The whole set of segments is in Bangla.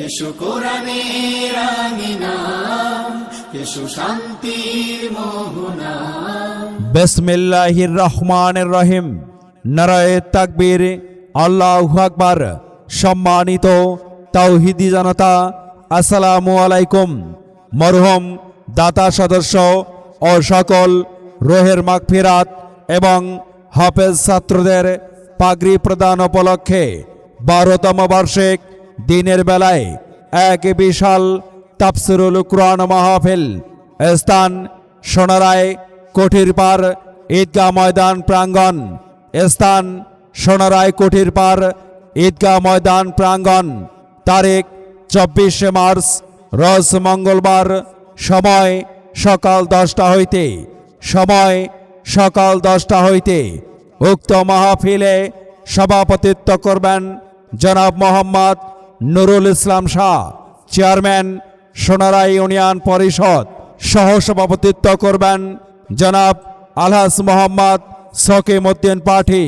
এসো কোরআনের আঙিনা, এসো শান্তির মোহনা। বিসমিল্লাহির রহমানির রহিম। নারায়ে তাকবীর, আল্লাহু আকবার। সম্মানিত তাওহীদি জনতা, আসসালামু আলাইকুম। মরহুম দাতা সদস্য ও সকল রোহের মাগফিরাত এবং হাফেজ ছাত্রদের পাগড়ি প্রদান উপলক্ষে 12তম বার্ষিক দিনের বেলায় এক বিশাল তাফসিরুল কুরআন মাহফিল। স্থান সোনারায় কোঠির পার ঈদগাহ ময়দান প্রাঙ্গণ। স্থান সোনারায় কোঠির পার ঈদগাহ ময়দান প্রাঙ্গণ। তারিখ 24 মার্চ, রোজ মঙ্গলবার। সময় সকাল 10টা হইতে। উক্ত মাহফিলে সভাপতিত্ব করবেন জনাব মোহাম্মদ নুরুল ইসলাম শাহ, চেয়ারম্যান সোনারাই ইউনিয়ন পরিষদ। সহসভাপতিত্ব করবেন জনাব আলহাজ মোহাম্মদ সকিমউদ্দিন পাঠি,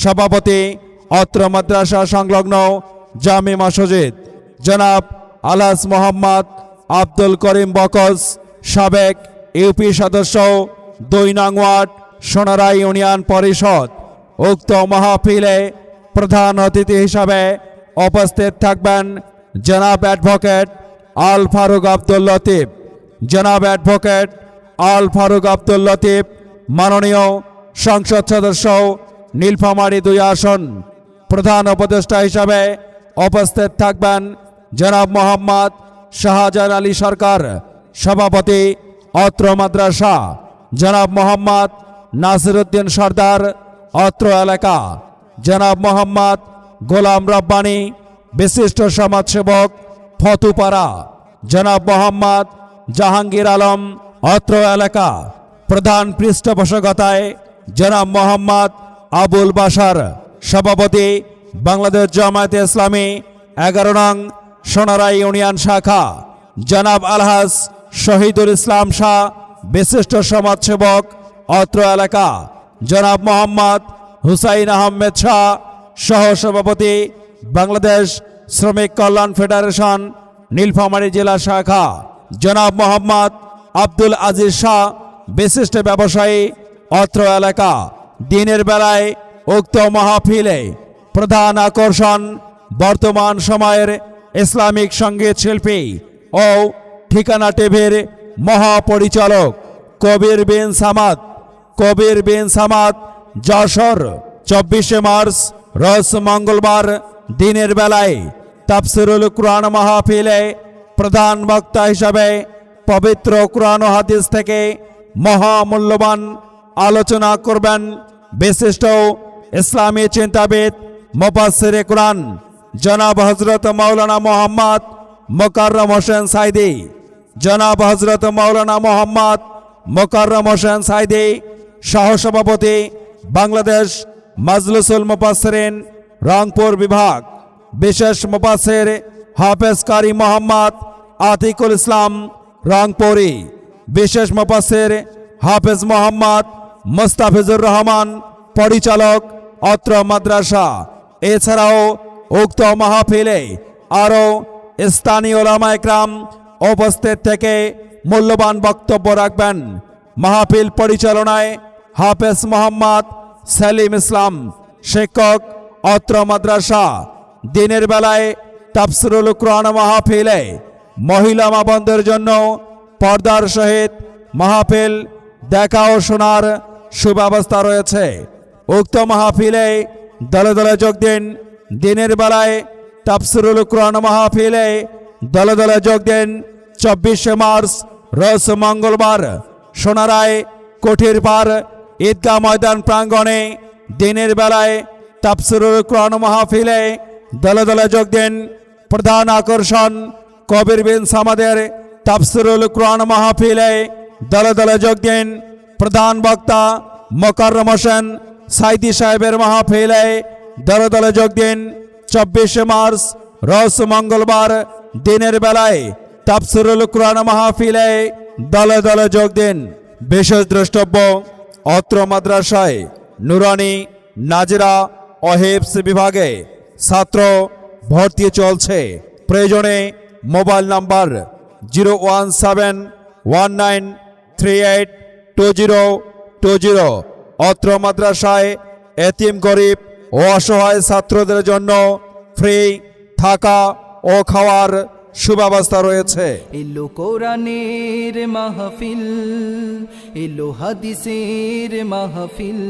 সভাপতি অত্র মাদ্রাসা সংলগ্ন জামে মসজিদ। জনাব আলহাজ মোহাম্মদ আব্দুল করিম বকস, সাবেক ইউপি সদস্য, 2 নং ওয়ার্ড, সোনারাই ইউনিয়ন পরিষদ। উক্ত মাহফিলে প্রধান অতিথি হিসাবে উপস্থিত থাকবেন জনাব অ্যাডভোকেট আল ফারুক আব্দুল লতিফ। জনাব অ্যাডভোকেট আল ফারুক আব্দুল লতিফ মাননীয় সংসদ সদস্য, নীলফামারী 2 আসন। প্রধান উপদেষ্টা হিসাবে উপস্থিত থাকবেন জনাব মোহাম্মদ শাহজাহান আলী সরকার, সভাপতি অত্র মাদ্রাসা। জনাব মোহাম্মদ নাসিরউদ্দিন সরদার, অত্র এলাকা। জনাব মোহাম্মদ গোলাম রব্বানী, বিশিষ্ট সমাজসেবক, ফতুপাড়া। জনাব মোহাম্মদ জাহাঙ্গীর আলম, অত্র এলাকা। প্রধান পৃষ্ঠপোষকতায় জনাব মোহাম্মদ আবুল বাশার, সভাপতি বাংলাদেশ জামায়াতে ইসলামী 11 নং সোনারাই ইউনিয়ন শাখা। জনাব আলহাজ শহীদুল ইসলাম শাহ, বিশিষ্ট সমাজসেবক, অত্র এলাকা। জনাব মোহাম্মদ হুসাইন আহমেদ শাহ, সহসভাপতি বাংলাদেশ শ্রমিক কল্যাণ ফেডারেশন নীলফামারী জেলা শাখা। জনাব মোহাম্মদ আব্দুল আজিজ শাহ, বিশিষ্ট ব্যবসায়ী, অত্র এলাকা। দিনের বেলায় উক্ত মাহফিলে প্রধান আকর্ষণ বর্তমান সময়ের ইসলামিক সঙ্গীত শিল্পী ও ঠিকানা টিভির মহাপরিচালক কবির বিন সামাদ, যশোর। 24 মার্চ, রোজ মঙ্গলবার, দিনের বেলায় তাফসিরুল কুরআন মাহফিলে প্রধান বক্তা হিসাবে পবিত্র কুরআন ও হাদিস থেকে মহামূল্যবান আলোচনা করবেন বিশিষ্ট ইসলামী চিন্তাবিদ, মুফাসসিরে কুরআন জনাব হযরত মাওলানা মোহাম্মদ মোকাররম হোসেন সাইদি। জনাব হযরত মাওলানা মোহাম্মদ মোকাররম হোসেন সাইদি, সহসভাপতি বাংলাদেশ মাজলিসুল মুফাসসিরিন রংপুর বিভাগ। বিশেষ মুফাসসির হাফেজ কারি মোহাম্মদ আতিকুল ইসলাম, রংপুরি। বিশেষ মুফাসসির হাফেজ মোহাম্মদ মুস্তাফিজুর রহমান, পরিচালক, অত্র মাদ্রাসা। এছাড়াও উক্ত মাহফিলে আরও স্থানীয় উলামা ইকরাম উপস্থিত থেকে মূল্যবান বক্তব্য রাখবেন। মাহফিল পরিচালনায় হাফেজ মোহাম্মদ সেলিম ইসলাম, শিক্ষক, অত্র মাদ্রাসা। দিনের বেলায় তাফসিরুল কুরআন মাহফিলে মহিলা মা বোনদের জন্য পর্দার সহিত মাহফিল দেখা ও শোনার সুব্যবস্থা রয়েছে। উক্ত মাহফিলে দলে দলে যোগ দিন। দিনের বেলায় তাফসিরুল কুরআন মাহফিলে দলে দলে যোগ দিন। 24 মার্চ, রোজ মঙ্গলবার, সোনারায় কোঠির পার ঈদগাহ ময়দান প্রাঙ্গণে। দিনের বেলায় তাফসিরুল কুরআন মাহফিলে দলে দলে যোগ দিন। প্রধান আকর্ষণ কবির বিন সামাদের তাফসিরুল কুরআন মাহফিলে দলে দলে যোগ দিন। প্রধান বক্তা মোকাররম হোসেন সাইদি সাহেবের মাহফিলে দলে দলে যোগ দিন। 24 মার্চ, রোজ মঙ্গলবার, দিনের বেলায় তাফসিরুল কুরআন মাহফিলে দলে দলে যোগ দিন। বিশেষ দ্রষ্টব্য, অত্র মাদ্রাসায় নুরানি, নাজরা ও হিফজ বিভাগে ছাত্র ভর্তি চলছে। প্রয়োজনে মোবাইল নাম্বার 01719382020। অত্র মাদ্রাসায় এতিম গরিব ও অসহায় ছাত্রদের জন্য ফ্রি থাকা ও খাওয়ার সুব্যবস্থা রয়েছে। এলো কোরআনের মাহফিল, এলো হাদিসের মাহফিল।